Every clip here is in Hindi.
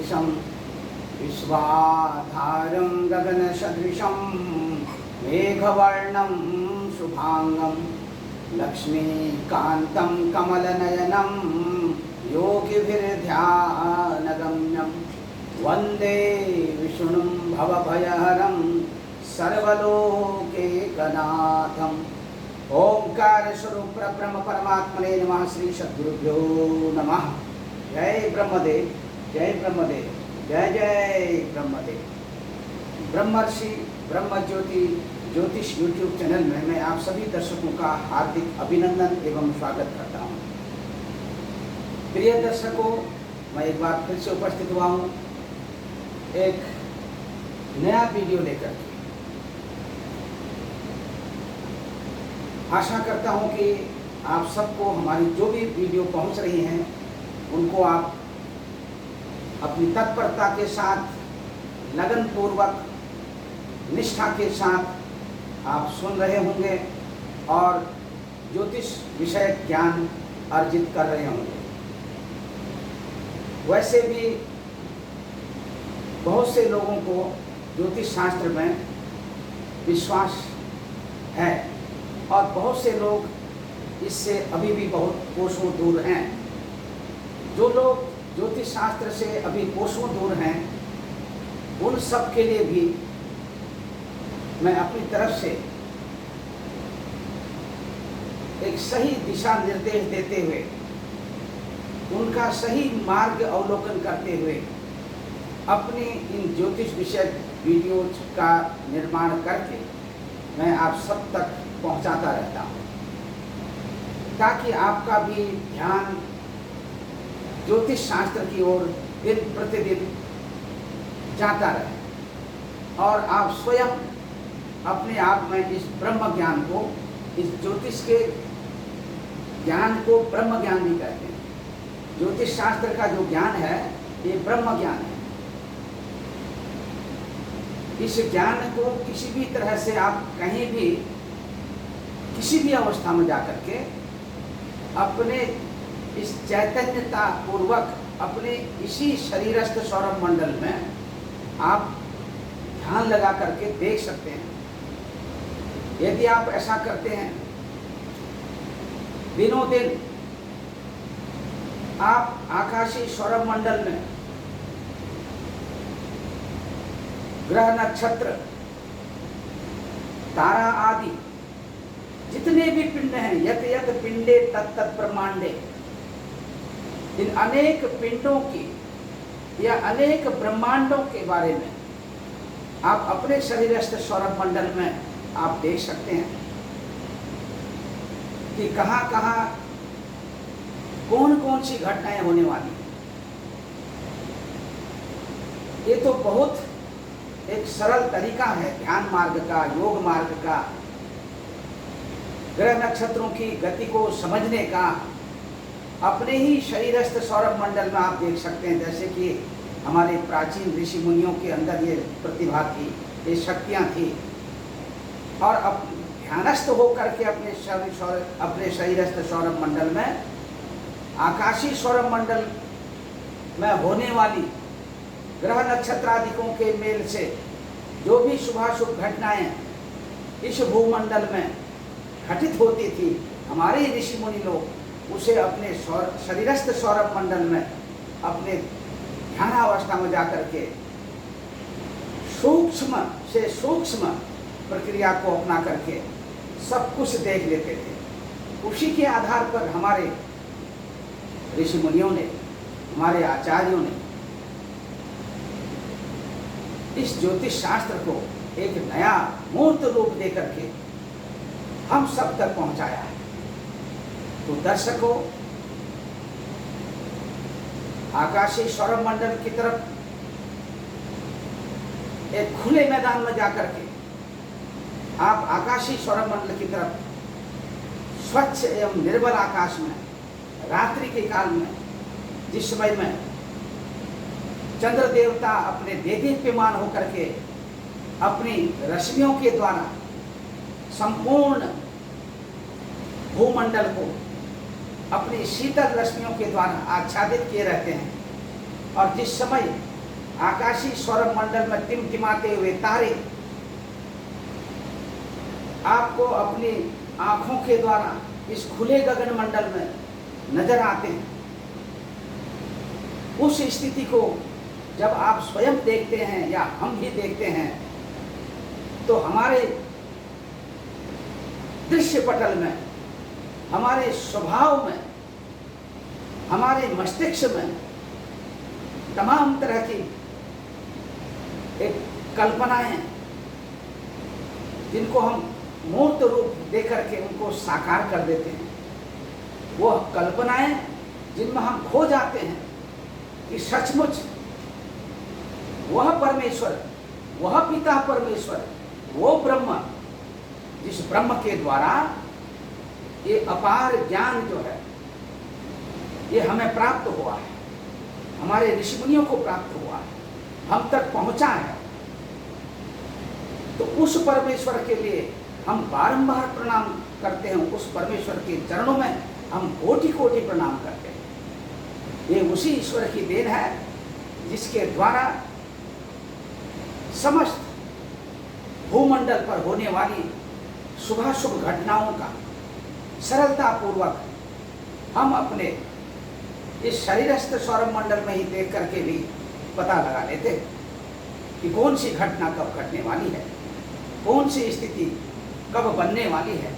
सदृशं विश्वाधारं गगनसदृशं मेघवर्णं शुभांगं लक्ष्मीकान्तं कमलनयनं योगिभिर्ध्यानगम्यं वन्दे विष्णुं भवभयहरं सर्वलोकैकनाथम्। ओंकार स्वरूप ब्रह्म परमात्मने नमः। श्री सद्गुरुभ्यो नमः। जय ब्रह्मदेव, जय ब्रह्मदेव, जय जय ब्रह्मदेव। ब्रह्मर्षि ब्रह्म ज्योति ज्योतिष यूट्यूब चैनल में मैं आप सभी दर्शकों का हार्दिक अभिनंदन एवं स्वागत करता हूँ। प्रिय दर्शकों, मैं एक बार फिर से उपस्थित हुआ हूँ एक नया वीडियो लेकर। आशा करता हूं कि आप सबको हमारी जो भी वीडियो पहुंच रही हैं उनको आप अपनी तत्परता के साथ, लगन पूर्वक, निष्ठा के साथ आप सुन रहे होंगे और ज्योतिष विषय ज्ञान अर्जित कर रहे होंगे। वैसे भी बहुत से लोगों को ज्योतिष शास्त्र में विश्वास है और बहुत से लोग इससे अभी भी बहुत कोसों दूर हैं। जो लोग ज्योतिष शास्त्र से अभी कोसों दूर हैं उन सब के लिए भी मैं अपनी तरफ से एक सही दिशा निर्देश देते हुए, उनका सही मार्ग अवलोकन करते हुए अपनी इन ज्योतिष विषयक वीडियोज का निर्माण करके मैं आप सब तक पहुंचाता रहता हूं, ताकि आपका भी ध्यान ज्योतिष शास्त्र की ओर दिन प्रतिदिन जाता रहे और आप स्वयं अपने आप में इस ब्रह्म ज्ञान को, इस ज्योतिष के ज्ञान को ब्रह्म ज्ञान भी कहते हैं। ज्योतिष शास्त्र का जो ज्ञान है ये ब्रह्म ज्ञान है। इस ज्ञान को किसी भी तरह से आप कहीं भी, किसी भी अवस्था में जाकर के अपने इस चैतन्यता पूर्वक अपने इसी शरीरस्थ सौरभ मंडल में आप ध्यान लगा करके देख सकते हैं। यदि आप ऐसा करते हैं, दिनों दिन आप आकाशीय सौरभ मंडल में ग्रह, नक्षत्र, तारा आदि जितने भी पिंड हैं, यत यत पिंडे तत् तत् ब्रह्मांडे, इन अनेक पिंडों की या अनेक ब्रह्मांडों के बारे में आप अपने शरीरस्थ सौरभ मंडल में आप देख सकते हैं कि कहाँ कहाँ कौन कौन सी घटनाएं होने वाली हैं। ये तो बहुत एक सरल तरीका है ध्यान मार्ग का, योग मार्ग का, ग्रह नक्षत्रों की गति को समझने का। अपने ही शरीरस्थ सौरभ मंडल में आप देख सकते हैं, जैसे कि हमारे प्राचीन ऋषि मुनियों के अंदर ये प्रतिभा थी, ये शक्तियाँ थी, और अब ध्यानस्थ होकर के अपने शरीरस्थ सौरभ मंडल में, आकाशीय सौरभ मंडल में होने वाली ग्रह नक्षत्रादिकों के मेल से जो भी शुभाशुभ घटनाएं इस भूमंडल में घटित होती थी, हमारे ऋषि मुनि लोग उसे अपने शरीरस्थ सौरभ मंडल में अपने ध्यानावस्था में जाकर के सूक्ष्म से सूक्ष्म प्रक्रिया को अपना करके सब कुछ देख लेते थे। उसी के आधार पर हमारे ऋषि मुनियों ने, हमारे आचार्यों ने इस ज्योतिष शास्त्र को एक नया मूर्त रूप देकर के हम सब तक पहुंचाया है। तो दर्शकों, आकाशीय सौरभ मंडल की तरफ एक खुले मैदान में जाकर के आप आकाशीय सौरभ मंडल की तरफ स्वच्छ एवं निर्मल आकाश में रात्रि के काल में, जिस समय में चंद्र देवता अपने देदीप्यमान होकर के अपनी रश्मियों के द्वारा संपूर्ण भूमंडल को अपनी शीतल रश्मियों के द्वारा आच्छादित किए रहते हैं, और जिस समय आकाशीय सौरभ मंडल में टिमटिमाते हुए तारे आपको अपनी आंखों के द्वारा इस खुले गगन मंडल में नजर आते हैं। उस स्थिति को जब आप स्वयं देखते हैं या हम भी देखते हैं तो हमारे दृश्य पटल में, हमारे स्वभाव में, हमारे मस्तिष्क में तमाम तरह की एक कल्पनाएं जिनको हम मूर्त रूप देकर के उनको साकार कर देते हैं, वो कल्पनाएं जिनमें हम खो जाते हैं कि सचमुच वह परमेश्वर, वह पिता परमेश्वर, वो ब्रह्म, जिस ब्रह्म के द्वारा ये अपार ज्ञान जो है ये हमें प्राप्त हुआ है, हमारे ऋषि मुनियों को प्राप्त हुआ है, हम तक पहुंचा है। तो उस परमेश्वर के लिए हम बारंबार प्रणाम करते हैं, उस परमेश्वर के चरणों में हम कोटि कोटि प्रणाम करते हैं। ये उसी ईश्वर की देन है जिसके द्वारा समस्त भूमंडल पर होने वाली शुभाशुभ घटनाओं का सरलता पूर्वक हम अपने इस शरीरस्थ सौरभ मंडल में ही देख करके भी पता लगा लेते कि कौन सी घटना कब घटने वाली है, कौन सी स्थिति कब बनने वाली है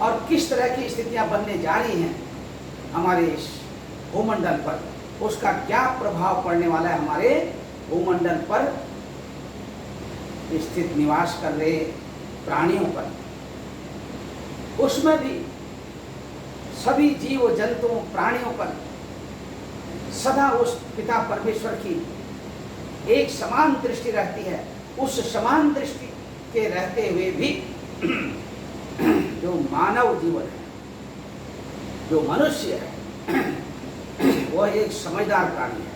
और किस तरह की स्थितियां बनने जा रही हैं हमारे इस भूमंडल पर, उसका क्या प्रभाव पड़ने वाला है हमारे भूमंडल पर स्थित निवास कर रहे प्राणियों पर। उसमें भी सभी जीव जंतुओं प्राणियों पर सदा उस पिता परमेश्वर की एक समान दृष्टि रहती है। उस समान दृष्टि के रहते हुए भी जो मानव जीवन है, जो मनुष्य है, वह एक समझदार प्राणी है।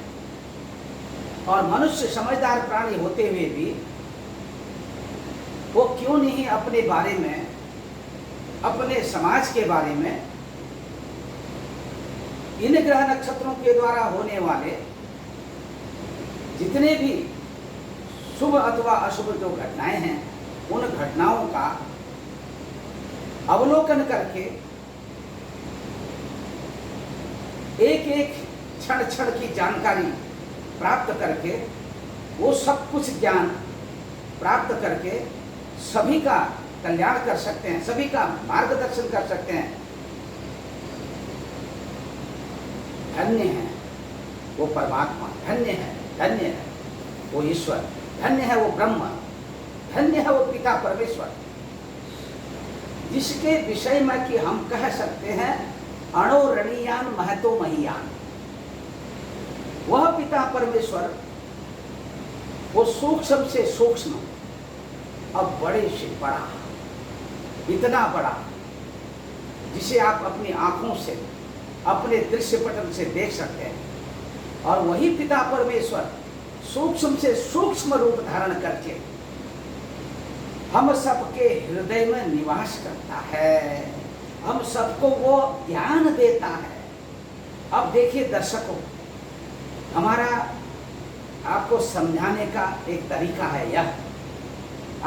और मनुष्य समझदार प्राणी होते हुए भी वो क्यों नहीं अपने बारे में, अपने समाज के बारे में, इन ग्रह नक्षत्रों के द्वारा होने वाले जितने भी शुभ अथवा अशुभ जो घटनाएं हैं उन घटनाओं का अवलोकन करके एक एक क्षण क्षण की जानकारी प्राप्त करके वो सब कुछ ज्ञान प्राप्त करके सभी का कल्याण कर सकते हैं, सभी का मार्गदर्शन कर सकते हैं। धन्य है वो परमात्मा, धन्य है वो ईश्वर, धन्य है वो ब्रह्म, धन्य है वो पिता परमेश्वर, जिसके विषय में कि हम कह सकते हैं अणोरणीयान महतो महीयान। वह पिता परमेश्वर वो सूक्ष्म से सूक्ष्म अब बड़े से बड़ा, इतना बड़ा जिसे आप अपनी आंखों से, अपने दृश्य पटल से देख सकते हैं। और वही पिता परमेश्वर सूक्ष्म से सूक्ष्म रूप धारण करके हम सबके हृदय में निवास करता है, हम सबको वो ज्ञान देता है। अब देखिए दर्शकों, हमारा आपको समझाने का एक तरीका है यह,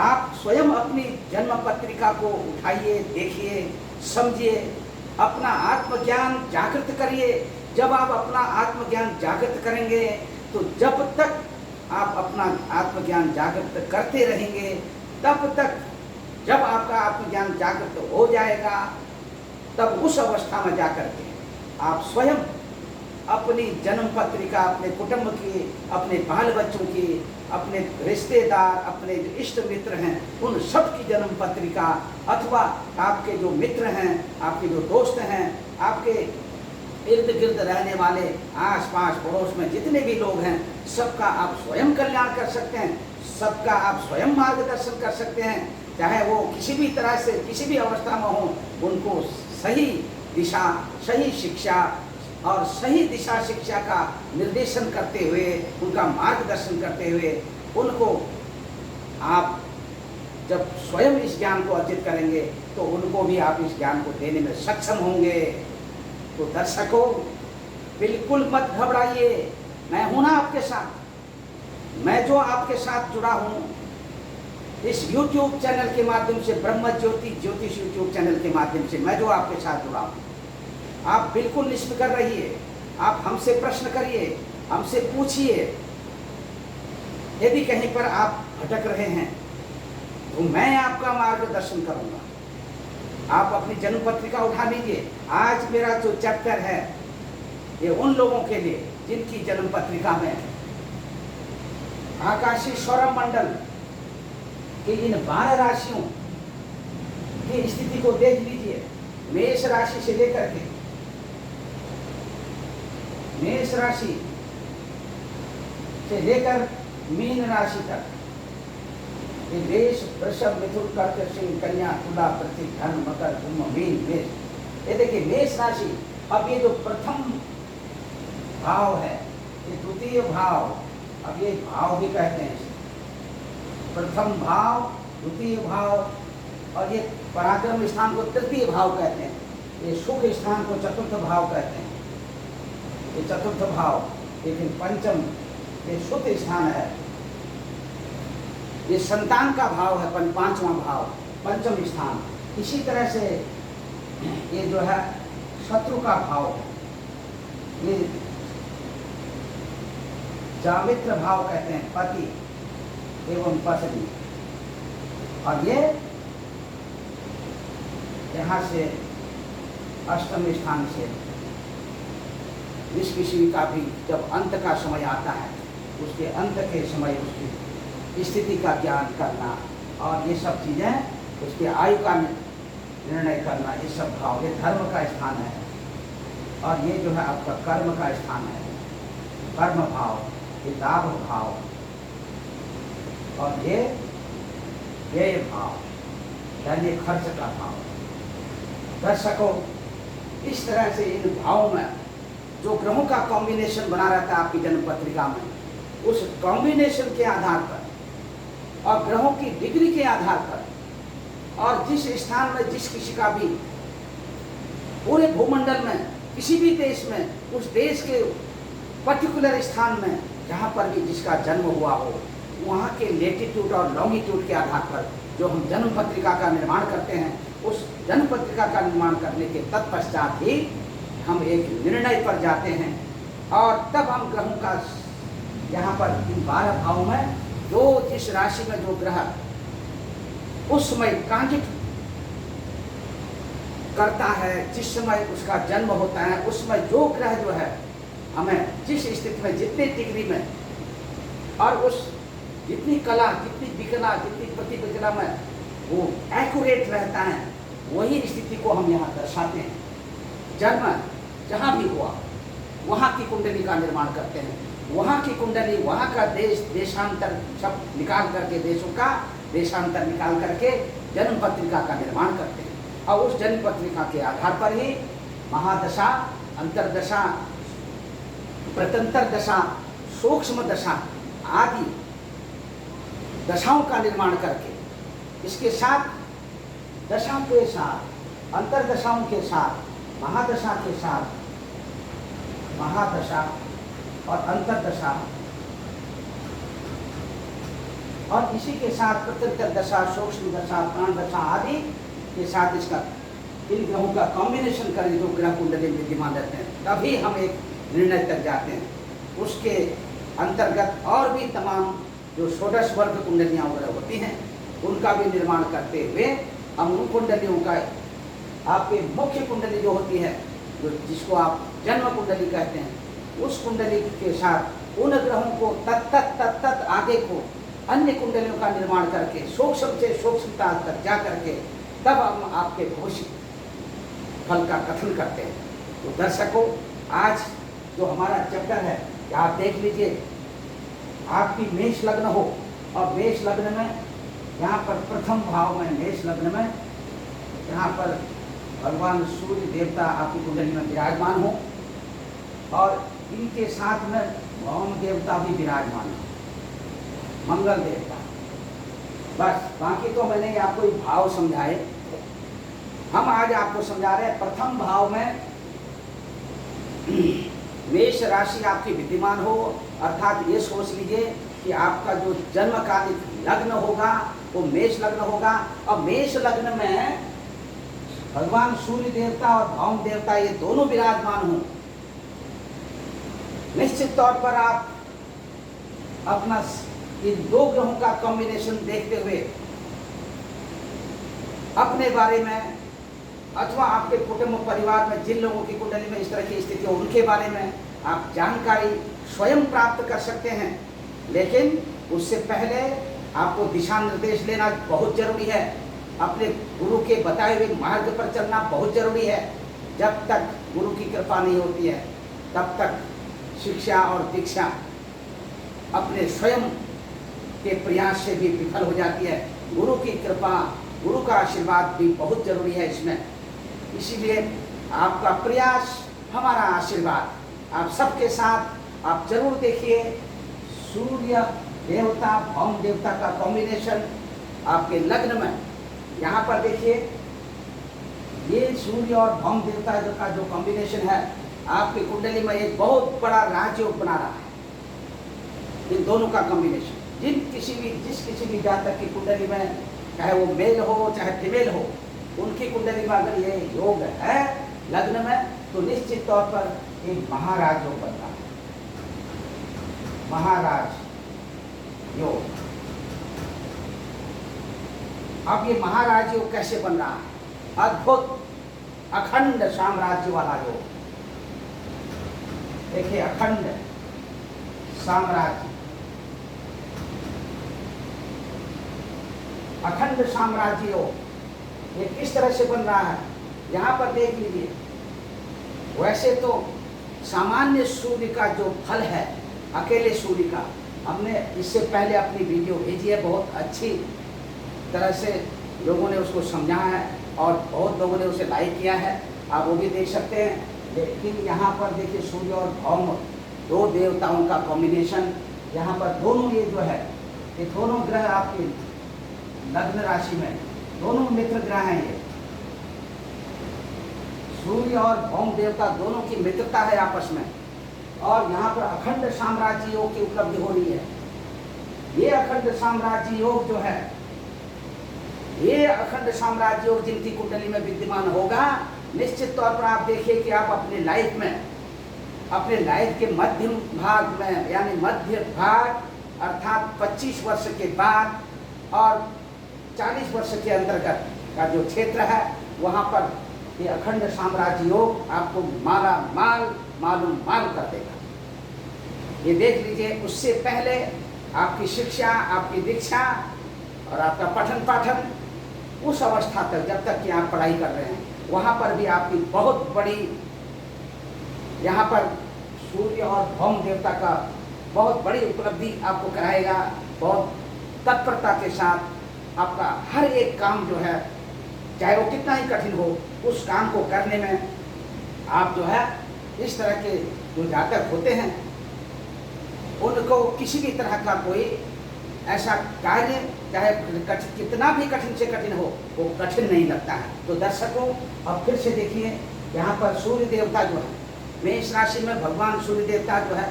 आप स्वयं अपनी जन्म पत्रिका को उठाइए, देखिए, समझिए, अपना आत्मज्ञान जागृत करिए। जब आप अपना आत्मज्ञान जागृत करेंगे तो जब तक आप अपना आत्मज्ञान जागृत करते रहेंगे तब तक, जब आपका आत्मज्ञान जागृत हो जाएगा तब उस अवस्था में जाकर के आप स्वयं अपनी जन्म पत्रिका, अपने कुटुंब की, अपने बाल बच्चों की, अपने रिश्तेदार, अपने जो इष्ट मित्र हैं उन सब की जन्म पत्रिका, अथवा आपके जो मित्र हैं, आपके जो दोस्त हैं, आपके इर्द गिर्द रहने वाले आस पास पड़ोस में जितने भी लोग हैं, सबका आप स्वयं कल्याण कर सकते हैं, सबका आप स्वयं मार्गदर्शन कर सकते हैं। चाहे वो किसी भी तरह से, किसी भी अवस्था में हो, उनको सही दिशा, सही शिक्षा और सही दिशा शिक्षा का निर्देशन करते हुए, उनका मार्गदर्शन करते हुए, उनको आप जब स्वयं इस ज्ञान को अर्जित करेंगे तो उनको भी आप इस ज्ञान को देने में सक्षम होंगे। तो दर्शकों, बिल्कुल मत घबराइए, मैं हूं ना आपके साथ। मैं जो आपके साथ जुड़ा हूँ इस YouTube चैनल के माध्यम से, ब्रह्म ज्योति ज्योतिष YouTube चैनल के माध्यम से मैं जो आपके साथ जुड़ा हूँ, आप बिल्कुल निष्फिक्र रहिए। आप हमसे प्रश्न करिए, हमसे पूछिए। यदि कहीं पर आप भटक रहे हैं तो मैं आपका मार्गदर्शन करूंगा। आप अपनी जन्म पत्रिका उठा लीजिए। आज मेरा जो चैप्टर है ये उन लोगों के लिए जिनकी जन्म पत्रिका में आकाशीय सौरभ मंडल कि इन 12 राशियों की स्थिति को देख लीजिए। मेष राशि से लेकर के, मेष राशि से लेकर मीन राशि तक, ये मेष, वृषभ, मिथुन, कर्क, सिंह, कन्या, तुला, वृश्चिक, धनु, मकर, कुंभ, मीन, मेष। ये देखिए मेष राशि। अब ये जो प्रथम भाव है, ये द्वितीय भाव, अब ये भाव भी कहते हैं, प्रथम भाव, द्वितीय भाव, और ये पराक्रम स्थान को तृतीय भाव कहते हैं। ये सुख स्थान को चतुर्थ भाव कहते हैं, ये चतुर्थ भाव। लेकिन पंचम ये सुख स्थान है, ये संतान का भाव है, पांचवा भाव, पंचम स्थान। इसी तरह से ये जो है शत्रु का भाव है, ये जामित्र भाव कहते हैं, पति एवं पत्नी। और ये यहाँ से अष्टम स्थान से जिस किसी का भी जब अंत का समय आता है, उसके अंत के समय उसकी स्थिति का ज्ञान करना और ये सब चीज़ें, उसके आयु का निर्णय करना, ये सब भाव, ये धर्म का स्थान है। और ये जो है आपका कर्म का स्थान है, कर्म भाव, ये लाभ भाव, और ये व्यय भाव यानी खर्च का भाव। दर्शकों, इस तरह से इन भावों में जो ग्रहों का कॉम्बिनेशन बना रहता है आपकी जन्म पत्रिका में, उस कॉम्बिनेशन के आधार पर और ग्रहों की डिग्री के आधार पर, और जिस स्थान में जिस किसी का भी पूरे भूमंडल में किसी भी देश में, उस देश के पर्टिकुलर स्थान में जहाँ पर भी जिसका जन्म हुआ हो, वहाँ के लेटीट्यूड और लॉन्गिट्यूड के आधार पर जो हम जन्म पत्रिका का निर्माण करते हैं, उस जन्म पत्रिका का निर्माण करने के तत्पश्चात ही हम एक निर्णय पर जाते हैं। और तब हम ग्रहों का यहाँ पर इन 12 भावों में जो जिस राशि में जो ग्रह उस समय ट्रांजिट करता है, जिस समय उसका जन्म होता है, उस समय जो ग्रह जो है हमें जिस स्थिति में, जितने डिग्री में, और उस जितनी कला, जितनी विकला, जितनी प्रतिविकला में वो एक्यूरेट रहता है, वही स्थिति को हम यहाँ दर्शाते हैं। जन्म जहाँ भी हुआ वहाँ की कुंडली का निर्माण करते हैं, वहाँ की कुंडली, वहाँ का देश, देशांतर सब निकाल करके, देशों का देशांतर निकाल करके जन्म पत्रिका का निर्माण करते हैं। और उस जन्म पत्रिका के आधार पर ही महादशा, अंतरदशा, प्रतंतर दशा, सूक्ष्म दशा आदि दशाओं का निर्माण करके, इसके साथ दशा के साथ, अंतरदशाओं के साथ, महादशा के साथ, महादशा और अंतरदशा, और इसी के साथ प्रत्यंतर दशा, सूक्ष्म दशा, प्राण दशा आदि के साथ इसका, इन ग्रहों का कॉम्बिनेशन करें जो ग्रह कुंडली विद्यमान रहते हैं, तभी हम एक निर्णय तक जाते हैं। उसके अंतर्गत और भी तमाम जो षोडश वर्ग कुंडलियाँ वगैरह होती हैं, उनका भी निर्माण करते हुए हम उन कुंडलियों का, आपके मुख्य कुंडली जो होती है, जो जिसको आप जन्म कुंडली कहते हैं, उस कुंडली के साथ उन ग्रहों को तत्त आगे को अन्य कुंडलियों का निर्माण करके सूक्ष्म से सूक्ष्मता तक जा करके तब हम आपके भविष्य फल का कथन करते हैं। तो दर्शकों, आज जो हमारा चैप्टर है, आप देख लीजिए, आपकी मेष लग्न हो और मेष लग्न में यहाँ पर प्रथम भाव में, मेष लग्न में यहाँ पर भगवान सूर्य देवता आपकी कुंडली में विराजमान हो और इनके साथ में वाम देवता भी विराजमान हो, मंगल देवता। बस, बाकी तो मैंने आपको एक भाव समझाए। हम आज आपको समझा रहे हैं प्रथम भाव में मेष राशि आपकी विद्यमान हो, अर्थात ये सोच लीजिए कि आपका जो जन्मकालिक लग्न होगा वो मेष लग्न होगा, और मेष लग्न में भगवान सूर्य देवता और भौम देवता ये दोनों विराजमान हों। निश्चित तौर पर आप अपना इन दो ग्रहों का कॉम्बिनेशन देखते हुए अपने बारे में अथवा आपके कुटुंब परिवार में जिन लोगों की कुंडली में इस तरह की स्थिति हो उनके बारे में आप जानकारी स्वयं प्राप्त कर सकते हैं। लेकिन उससे पहले आपको दिशा निर्देश लेना बहुत जरूरी है। अपने गुरु के बताए हुए मार्ग पर चलना बहुत जरूरी है। जब तक गुरु की कृपा नहीं होती है तब तक शिक्षा और दीक्षा अपने स्वयं के प्रयास से भी विफल हो जाती है। गुरु की कृपा, गुरु का आशीर्वाद भी बहुत जरूरी है इसमें। इसीलिए आपका प्रयास हमारा आशीर्वाद। आप सबके साथ आप जरूर देखिए सूर्य देवता भौम देवता का कॉम्बिनेशन आपके लग्न में। यहाँ पर देखिए ये सूर्य और भौम देवता का जो कॉम्बिनेशन है आपकी कुंडली में एक बहुत बड़ा राजयोग बना रहा है। इन दोनों का कॉम्बिनेशन जिस किसी भी जातक की कुंडली में, चाहे वो मेल हो चाहे फीमेल हो, उनकी कुंडली में अगर ये योग है लग्न में तो निश्चित तौर पर एक महाराज योग बनता है। महाराज योग। अब ये महाराज योग कैसे बन रहा है? अद्भुत अखंड साम्राज्य वाला योग। देखिए अखंड साम्राज्य, अखंड साम्राज्य योग ये किस तरह से बन रहा है यहाँ पर देख लीजिए। वैसे तो सामान्य सूर्य का जो फल है, अकेले सूर्य का, हमने इससे पहले अपनी वीडियो भेजी है, बहुत अच्छी तरह से लोगों ने उसको समझा है और बहुत लोगों ने उसे लाइक किया है, आप वो भी देख सकते हैं। लेकिन यहाँ पर देखिए सूर्य और भौम दो देवताओं का कॉम्बिनेशन, यहाँ पर दोनों ये जो है ये दोनों ग्रह आपके लग्न राशि में दोनों मित्र ग्रह हैं। ये सूर्य और भौम देवता दोनों की मित्रता है आपस में, और यहाँ पर अखंड साम्राज्य योग की उपलब्धि हो रही है। ये अखंड साम्राज्य योग जो है, ये अखंड साम्राज्य योग जिनकी कुंडली में विद्यमान होगा, निश्चित तौर पर आप देखिए कि आप अपने लाइफ में, अपने लाइफ के मध्यम भाग में, यानी मध्य भाग अर्थात 25 वर्ष के बाद और 40 वर्ष के अंतर्गत का जो क्षेत्र है वहाँ पर ये अखंड साम्राज्य योग आपको माला माल कर देगा। ये देख लीजिए। उससे पहले आपकी शिक्षा, आपकी दीक्षा और आपका पठन पाठन, उस अवस्था तक जब तक कि आप पढ़ाई कर रहे हैं वहाँ पर भी आपकी बहुत बड़ी, यहाँ पर सूर्य और भौम देवता का बहुत बड़ी उपलब्धि आपको कराएगा। बहुत तत्परता के साथ आपका हर एक काम जो है, चाहे वो कितना ही कठिन हो, उस काम को करने में आप जो है, इस तरह के जो जातक होते हैं उनको किसी भी तरह का कोई ऐसा कार्य, चाहे कितना भी कठिन से कठिन हो, वो कठिन नहीं लगता है। तो दर्शकों अब फिर से देखिए, यहाँ पर सूर्य देवता जो है मेष राशि में, भगवान सूर्य देवता जो है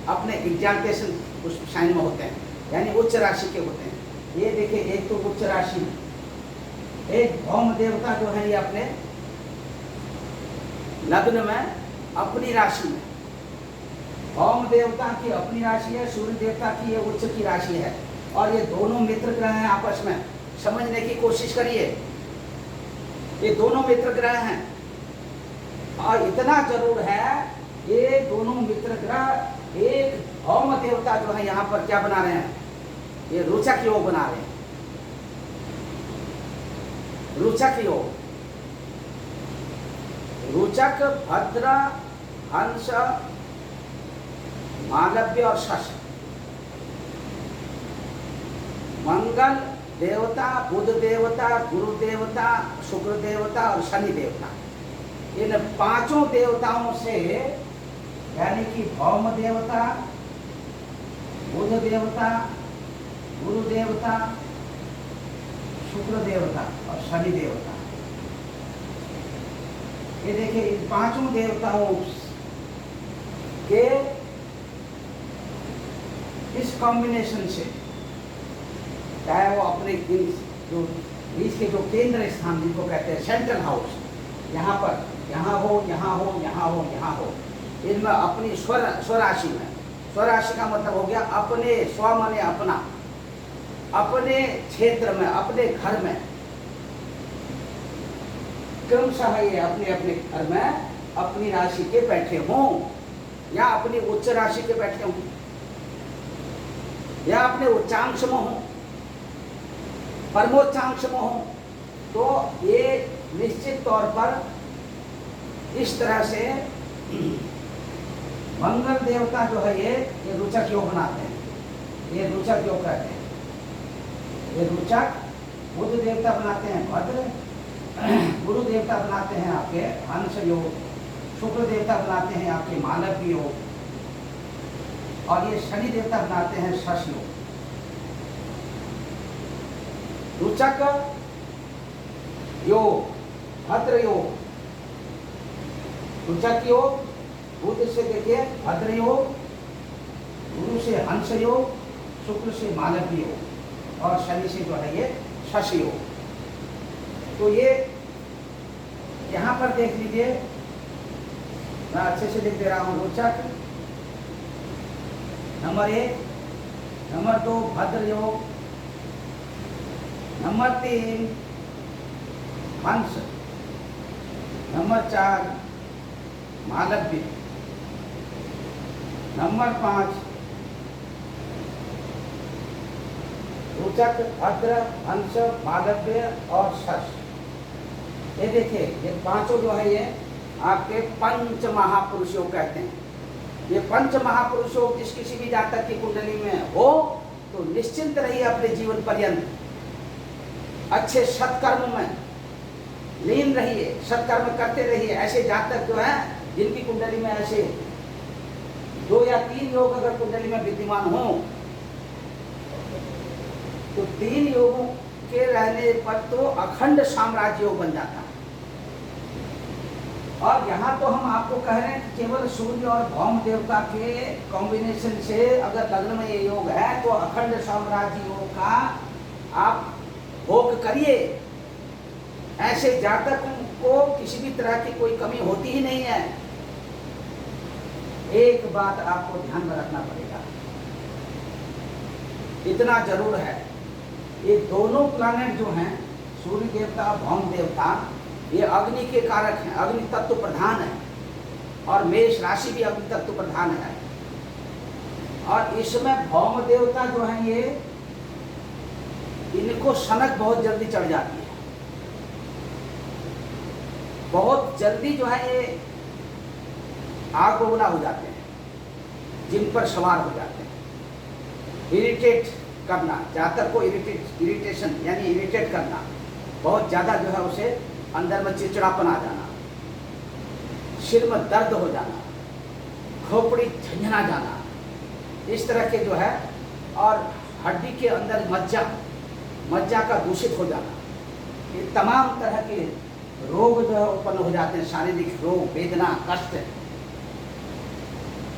अपने एग्जाल्टेशन उस साइन में होते हैं, यानी उच्च राशि के होते हैं। ये देखिए एक तो उच्च राशि में, एक भौम देवता जो है ये अपने लग्न में अपनी राशि में, भौम देवता की अपनी राशि है, सूर्य देवता की ये उच्च की राशि है, और ये दोनों मित्र ग्रह हैं आपस में। समझने की कोशिश करिए, ये दोनों मित्र ग्रह हैं, और इतना जरूर है ये दोनों मित्र ग्रह एक भौम देवता जो है यहाँ पर क्या बना रहे हैं, ये रोचक योग बना रहे हैं। रोचक योग, रोचक, भद्र, हंस, मालव्य और शश, मंगल देवता, बुध देवता, गुरु देवता, शुक्र देवता और शनि देवता, इन पांचों देवताओं से, यानी कि भौम देवता, बुध देवता, गुरु देवता, शुक्र देवता और शनि देवता, ये देखिए इन पांचों देवताओं के इस कॉम्बिनेशन से चाहे वो अपने जो बीच के जो केंद्र स्थान जिनको कहते हैं सेंट्रल हाउस, यहाँ पर यहाँ हो, यहाँ हो, यहाँ हो, यहाँ हो, इनमें अपनी स्वराशि में, स्वराशि का मतलब हो गया अपने स्व माने अपना, अपने क्षेत्र में, अपने घर में क्रमशः ये अपने अपने घर में अपनी राशि के बैठे हों, या अपनी उच्च राशि के बैठे हों, या अपने उच्चांश में हों, परमोच्चांश में हों, तो ये निश्चित तौर पर इस तरह से मंगल देवता जो है ये रोचक योग बनाते हैं, ये रोचक योग कहते हैं। ये रोचक बुध देवता बनाते हैं भद्र, गुरु देवता बनाते हैं आपके हंस योग, शुक्र देवता बनाते हैं आपके मालव्य योग, और ये शनि देवता बनाते हैं शश योग। रोचक योग, भद्र योग, रोचक योग, बुध से देखिए भद्र योग, गुरु से हंस योग, शुक्र से मालव्य योग, और शनि से जो है ये शश योग। तो ये यहाँ पर देख लीजिए, मैं अच्छे से लिख दे रहा हूँ। रोचक नंबर 1, नंबर 2 भद्र योग, नंबर 3 हंस, नंबर 4 मालव्य, नंबर 5 रोचक, भद्र, हंस, मालव्य और शश। ये देखिए ये पांचों जो है ये आपके पंच महापुरुष योग कहते हैं। ये पंच महापुरुष योग जिस किसी भी जातक की कुंडली में हो तो निश्चिंत रहिए, अपने जीवन पर्यंत अच्छे सत्कर्म में लीन रहिए, सत्कर्म करते रहिए। ऐसे जातक जो है जिनकी कुंडली में ऐसे 2 या 3 योग अगर कुंडली में विद्यमान हो तो 3 योगों के रहने पर तो अखंड साम्राज्य योग बन जाता है। और यहाँ तो हम आपको कह रहे हैं कि केवल सूर्य और भौम देवता के कॉम्बिनेशन से अगर लग्न में ये योग है तो अखंड साम्राज्य योग का आप भोग करिए। ऐसे जातक को किसी भी तरह की कोई कमी होती ही नहीं है। एक बात आपको ध्यान में रखना पड़ेगा, इतना जरूर है, ये दोनों प्लैनेट जो हैं सूर्य देवता भौम देवता ये अग्नि के कारक हैं, अग्नि तत्व प्रधान है, और मेष राशि भी अग्नि तत्व प्रधान है। और इसमें भौम देवता जो हैं ये इनको सनक बहुत जल्दी चढ़ जाती है, बहुत जल्दी जो है ये आग बबूला हो जाते हैं, जिन पर सवार हो जाते हैं। इरिटेट करना, जातक को इरिटेशन यानी इरिटेट करना, बहुत ज़्यादा जो है उसे अंदर में चिड़चिड़ापन आ जाना, सिर में दर्द हो जाना, खोपड़ी झंझना जाना, इस तरह के जो है, और हड्डी के अंदर मज्जा का दूषित हो जाना, ये तमाम तरह के रोग जो है उत्पन्न हो जाते हैं, शारीरिक रोग, वेदना, कष्ट।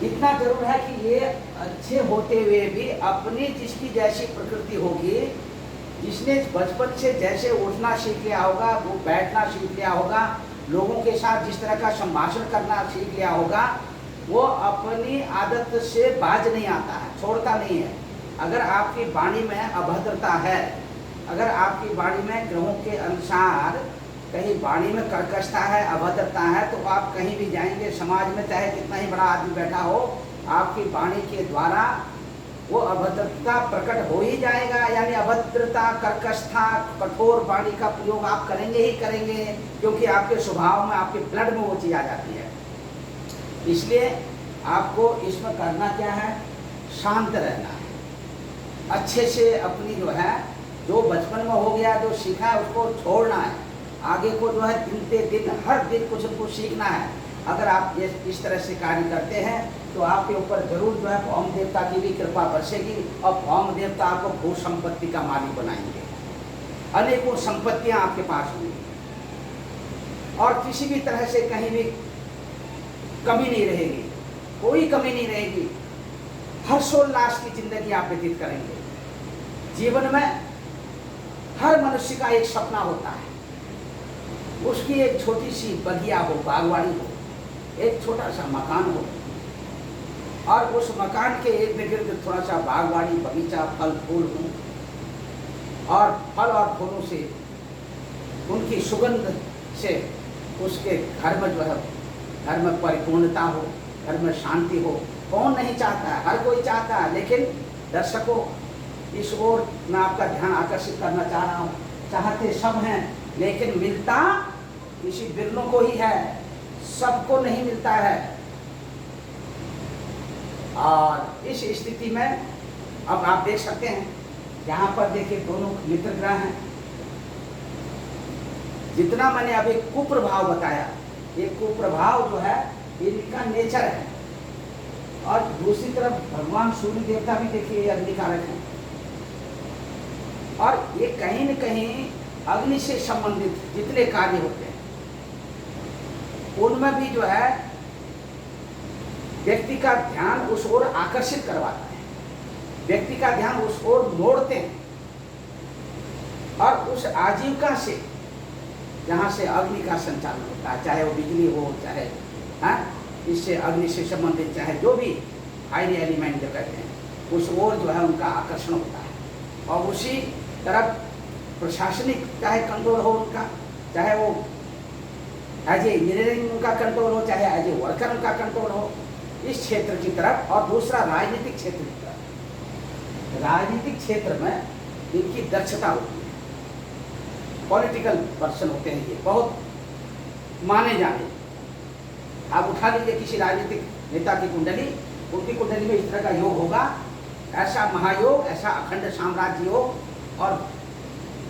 इतना जरूर है कि ये अच्छे होते हुए भी अपनी जिसकी जैसी प्रकृति होगी, जिसने बचपन से जैसे उठना सीख लिया होगा, वो बैठना सीख लिया होगा, लोगों के साथ जिस तरह का संभाषण करना सीख लिया होगा, वो अपनी आदत से बाज नहीं आता है, छोड़ता नहीं है। अगर आपकी वाणी में अभद्रता है, अगर आपकी वाणी में ग्रहों के अनुसार कहीं वाणी में कर्कशता है, अभद्रता है, तो आप कहीं भी जाएंगे समाज में, चाहे कितना ही बड़ा आदमी बैठा हो, आपकी वाणी के द्वारा वो अभद्रता प्रकट हो ही जाएगा। यानी अभद्रता, कर्कशता, कठोर वाणी का प्रयोग आप करेंगे ही करेंगे, क्योंकि आपके स्वभाव में, आपके ब्लड में वो चीज़ आ जाती है। इसलिए आपको इसमें करना क्या है, शांत रहना है, अच्छे से अपनी जो है, जो बचपन में हो गया, जो सीखा है उसको छोड़ना है, आगे को जो है दिन हर दिन कुछ न कुछ सीखना है। अगर आप ये इस तरह से कार्य करते हैं तो आपके ऊपर जरूर जो है भौम देवता की भी कृपा बरसेगी, और भौम देवता आपको भू संपत्ति का मालिक बनाएंगे, अनेकों संपत्तियां आपके पास होंगी, और किसी भी तरह से कहीं भी कमी नहीं रहेगी, कोई कमी नहीं रहेगी। हर्षोल्लास की जिंदगी आप व्यतीत करेंगे। जीवन में हर मनुष्य का एक सपना होता है, उसकी एक छोटी सी बगिया हो, बागवानी हो, एक छोटा सा मकान हो, और उस मकान के इर्द गिर्द थोड़ा सा बागवानी, बगीचा, फल फूल हो, और फल और फूलों से, उनकी सुगंध से उसके घर में जो है, घर में परिपूर्णता हो, घर में शांति हो। कौन नहीं चाहता है, हर कोई चाहता है। लेकिन दर्शकों, इस ओर मैं आपका ध्यान आकर्षित करना चाह रहा हूँ। चाहते सब हैं, लेकिन मिलता किसी बिरलों को ही है, सबको नहीं मिलता है। और इस स्थिति में अब आप देख सकते हैं, यहाँ पर देखिए दोनों मित्र ग्रह हैं। जितना मैंने अभी कुप्रभाव बताया, ये कुप्रभाव जो है इनका नेचर है। और दूसरी तरफ भगवान सूर्य देवता भी देखिए अग्निकारक हैं, और ये कहीं न कहीं अग्नि से संबंधित जितने कार्य होते हैं उनमें भी जो है व्यक्ति का ध्यान उस ओर आकर्षित करवाता है, व्यक्ति का ध्यान उस ओर मोड़ते हैं। और उस आजीविका से, जहाँ से अग्नि का संचालन होता है, चाहे वो बिजली हो, चाहे इससे अग्नि से संबंधित चाहे जो भी फायर एलिमेंट जो कहते हैं, उस ओर जो है उनका आकर्षण होता है। और उसी तरफ प्रशासनिक चाहे कंट्रोल हो उनका, चाहे वो एज ए इंजीनियरिंग उनका कंट्रोल हो, चाहे एज ए वर्कर उनका कंट्रोल हो, इस क्षेत्र की तरफ। और दूसरा राजनीतिक क्षेत्र की तरफ। राजनीतिक क्षेत्र में इनकी दक्षता होती है, पॉलिटिकल पर्सन होते हैं ये, बहुत माने जाने। आप उठा लीजिए किसी राजनीतिक नेता की कुंडली, उनकी कुंडली में इस तरह का योग होगा, ऐसा महायोग, ऐसा अखंड साम्राज्य योग। और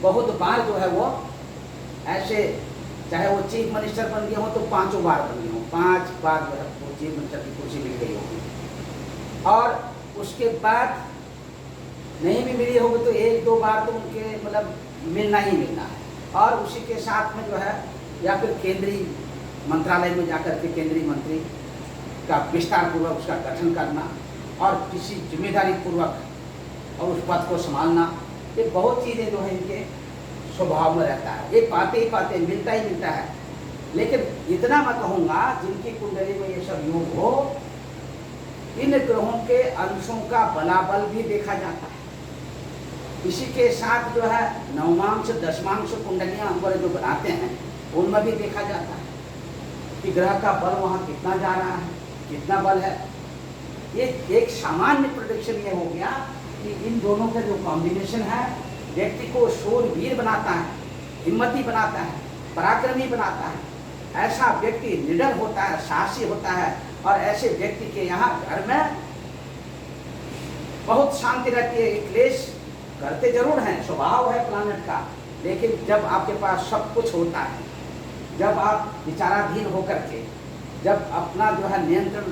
बहुत बार जो है वो ऐसे, चाहे वो चीफ मिनिस्टर बन गए हो तो 5 बार बन गए हो, 5 बार जो है वो चीफ मिनिस्टर की कुर्सी मिल गई होगी। और उसके बाद नहीं भी मिली होगी तो 1-2 बार तो उनके मतलब मिलना ही मिलना है। और उसी के साथ में जो है, या फिर केंद्रीय मंत्रालय में जाकर के केंद्रीय मंत्री का विस्तार पूर्वक उसका गठन करना, और किसी जिम्मेदारी पूर्वक और उस पद को संभालना, ये बहुत चीज़ें जो है इनके स्वभाव में रहता है। ये पाते ही पाते मिलता ही मिलता है। लेकिन इतना मैं कहूँगा, जिनकी कुंडली में ये सब योग हो, इन ग्रहों के अंशों का बलाबल भी देखा जाता है। इसी के साथ जो है नवमांश, दशमांश कुंडलियाँ हम जो बनाते हैं, उनमें भी देखा जाता है कि ग्रह का बल वहाँ कितना जा रहा है, कितना बल है। ये एक सामान्य प्रेडिक्शन ये हो गया कि इन दोनों का जो कॉम्बिनेशन है व्यक्ति को शूरवीर बनाता है, हिम्मती बनाता है, पराक्रमी बनाता है। ऐसा व्यक्ति निडर होता है, साहसी होता है। और ऐसे व्यक्ति के यहाँ घर में बहुत शांति रहती है। क्लेश करते जरूर हैं, स्वभाव है प्लानेट का, लेकिन जब आपके पास सब कुछ होता है, जब आप विचाराधीन होकर के, जब अपना जो है नियंत्रण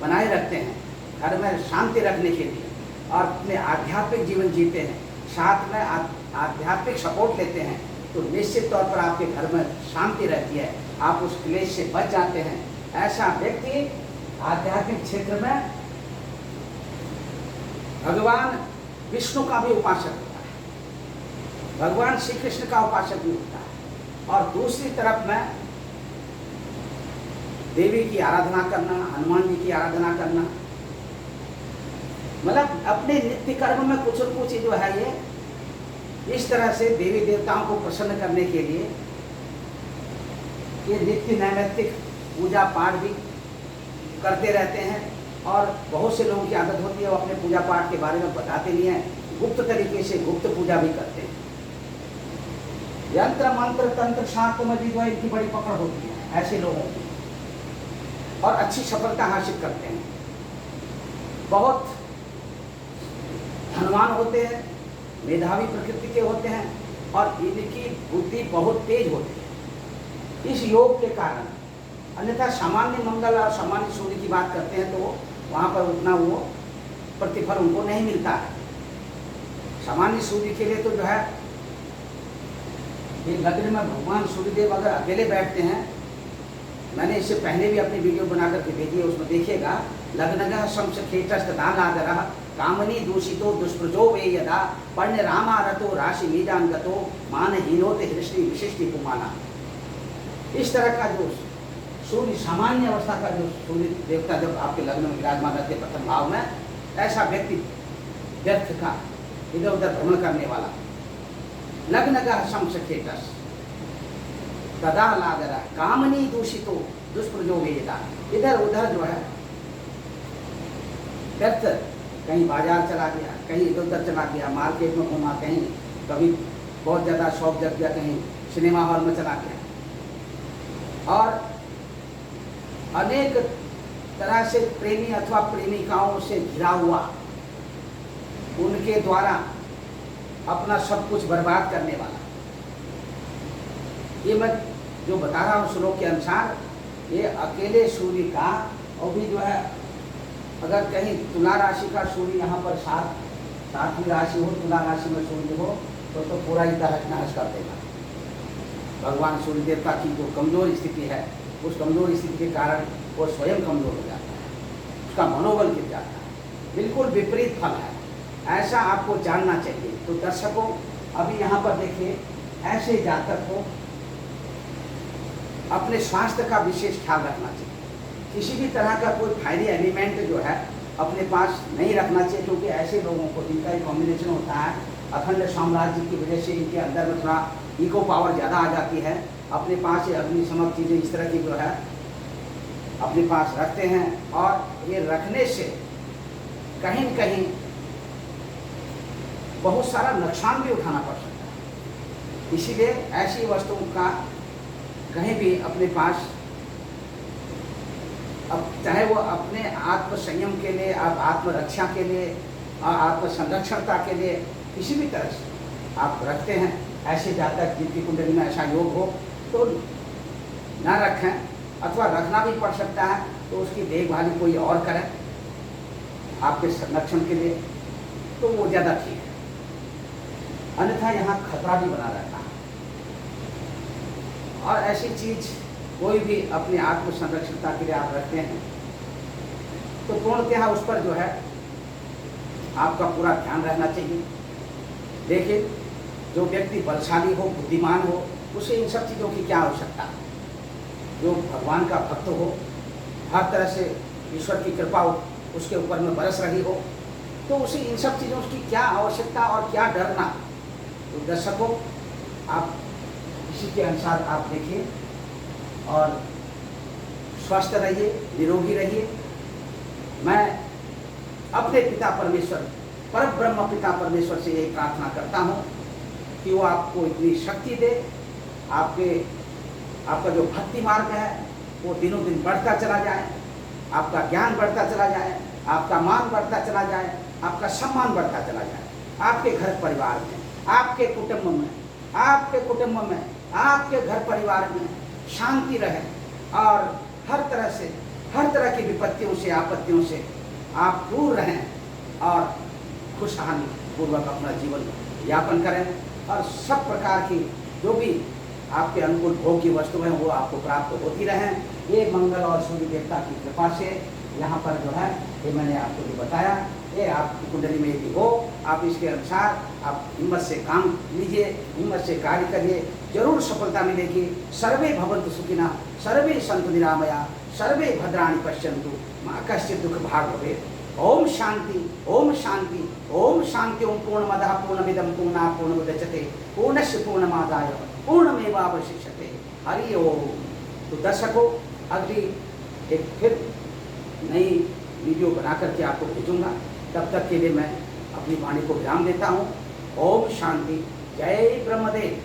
बनाए रखते हैं, घर में शांति रखने के लिए, और अपने आध्यात्मिक जीवन जीते हैं, साथ में आध्यात्मिक सपोर्ट लेते हैं, तो निश्चित तौर पर आपके घर में शांति रहती है, आप उस क्लेश से बच जाते हैं। ऐसा व्यक्ति आध्यात्मिक क्षेत्र में भगवान विष्णु का भी उपासक होता है, भगवान श्री कृष्ण का उपासक भी होता है। और दूसरी तरफ में देवी की आराधना करना, हनुमान जी की आराधना करना, मतलब अपने नित्य कर्म में कुछ न कुछ जो है ये इस तरह से देवी देवताओं को प्रसन्न करने के लिए ये नित्य नैमित्तिक पूजा पाठ भी करते रहते हैं। और बहुत से लोगों की आदत होती है वो अपने पूजा पाठ के बारे में बताते नहीं हैं, गुप्त तरीके से गुप्त पूजा भी करते हैं। यंत्र मंत्र तंत्र शास्त्र में भी जो इनकी बड़ी पकड़ होती है ऐसे लोगों की, और अच्छी सफलता हासिल करते हैं। बहुत धनवान होते हैं, मेधावी प्रकृति के होते हैं, और इनकी बुद्धि बहुत तेज होती है इस योग के कारण। अन्यथा सामान्य मंगल और सामान्य सूर्य की बात करते हैं तो वहाँ पर उतना वो प्रतिफल उनको नहीं मिलता है। सामान्य सूर्य के लिए तो जो है ये लग्न में भगवान सूर्यदेव अगर अकेले बैठते हैं, मैंने इससे पहले भी अपनी वीडियो बना करके भेजी है, उसमें देखिएगा लग्नगः शंसखेटस्तदालादरः कामनी दूषितो दुष्प्रजो वे यदा पर्ण रामारतो राशि मीजानगतो मानहीनोते हृष्टि विशिष्टि पुमाना। इस तरह का जो सूर्य सामान्य अवस्था का जो सूर्य देवता जब आपके लग्न में विराजमान रहते प्रथम भाव में, ऐसा व्यक्ति व्यर्थ का इधर उधर भ्रमण करने वाला। लग्नगः शंसखेटस तदा लादरा कामनी दूषितो दुष्प्रजो वे यदा, इधर उधर जो है व्यर्थ, कहीं बाजार चला गया, कहीं इधर उधर चला गया, मार्केट में घूमा, कहीं कभी बहुत ज़्यादा शौक जग गया, कहीं सिनेमा हॉल में चला गया, और अनेक तरह से प्रेमी अथवा प्रेमिकाओं से घिरा हुआ, उनके द्वारा अपना सब कुछ बर्बाद करने वाला। ये मैं जो बता रहा हूँ श्लोक के अनुसार, ये अकेले सूर्य का, और भी जो है अगर कहीं तुला राशि का सूर्य यहाँ पर सातवीं राशि हो, तुला राशि में सूर्य हो, तो पूरा ही तहस नहस कर देगा। भगवान सूर्य देवता की जो कमज़ोर स्थिति है, उस कमज़ोर स्थिति के कारण वो स्वयं कमज़ोर हो जाता है, उसका मनोबल गिर जाता है, बिल्कुल विपरीत फल है। ऐसा आपको जानना चाहिए। तो दर्शकों, अभी यहाँ पर देखिए, ऐसे जातक को अपने स्वास्थ्य का विशेष ख्याल रखना चाहिए। किसी भी तरह का कोई फायरी एलिमेंट जो है अपने पास नहीं रखना चाहिए, क्योंकि ऐसे लोगों को जिनका एक कॉम्बिनेशन होता है अखंड साम्राज्य की वजह से, इनके अंदर में थोड़ा इको पावर ज़्यादा आ जाती है, अपने पास ये अग्निशमक चीज़ें इस तरह की जो है अपने पास रखते हैं, और ये रखने से कहीं न कहीं बहुत सारा नुकसान भी उठाना पड़ सकता है। इसीलिए ऐसी वस्तुओं का कहीं भी अपने पास, अब चाहे वो अपने आत्म संयम के लिए, आप आत्मरक्षा के लिए, आत्म संरक्षणता के लिए, किसी भी तरह से आप रखते हैं। ऐसे जातक जिनकी कुंडली में ऐसा योग हो तो ना रखें, अथवा रखना भी पड़ सकता है तो उसकी देखभाल कोई और करे आपके संरक्षण के लिए, तो वो ज़्यादा ठीक है। अन्यथा यहाँ खतरा भी बना रहता है, और ऐसी चीज़ कोई भी अपने आत्म संरक्षणता के लिए आप रखते हैं तो पूर्णतः उस पर जो है आपका पूरा ध्यान रहना चाहिए। देखिए, जो व्यक्ति बलशाली हो, बुद्धिमान हो, उसे इन सब चीज़ों की क्या आवश्यकता है। जो भगवान का भक्त हो, हर तरह से ईश्वर की कृपा उसके ऊपर में बरस रही हो, तो उसे इन सब चीज़ों की क्या आवश्यकता और क्या डरना। तो दर्शकों, आप इसी के अनुसार आप देखिए और स्वस्थ रहिए, निरोगी रहिए। मैं अपने पिता परमेश्वर, परम ब्रह्म पिता परमेश्वर से यही प्रार्थना करता हूँ कि वो आपको इतनी शक्ति दे, आपका जो भक्ति मार्ग है वो दिनों दिन बढ़ता चला जाए, आपका ज्ञान बढ़ता चला जाए, आपका मान बढ़ता चला जाए, आपका सम्मान बढ़ता चला जाए, आपके घर परिवार में, आपके कुटुंब में, आपके घर परिवार में शांति रहे, और हर तरह से, हर तरह की विपत्तियों से, आपत्तियों से आप दूर रहें, और खुशहाली पूर्वक अपना जीवन यापन करें, और सब प्रकार की जो भी आपके अनुकूल भोग की वस्तु हैं वो आपको प्राप्त होती रहें। ये मंगल और सूर्य देवता की कृपा से यहाँ पर जो है ये मैंने आपको जो बताया, ये आपकी कुंडली में यदि हो, आप इसके अनुसार आप हिम्मत से काम लीजिए, हिम्मत से कार्य करिए, जरूर सफलता मिलेगी। सर्वे भवन्तु सुखिनः, सर्वे सन्तु निरामया, सर्वे भद्राणि पश्यन्तु, मा कश्चित् दुःख भाग् भवेत्। ओम शांति, ओम शांति, ओम शांति। ओम पूर्णमदः पूर्णमिदं पूर्णात् पूर्णमुदच्यते पूर्णस्य पूर्णमादाय पूर्णमेवावशिष्यते। हरि ओम। तो दर्शकों, अगली एक फिर नई वीडियो बना करके आपको भेजूंगा। तब तक के लिए मैं अपनी वाणी को विराम देता हूँ। ओम शांति। जय ब्रह्मदेव।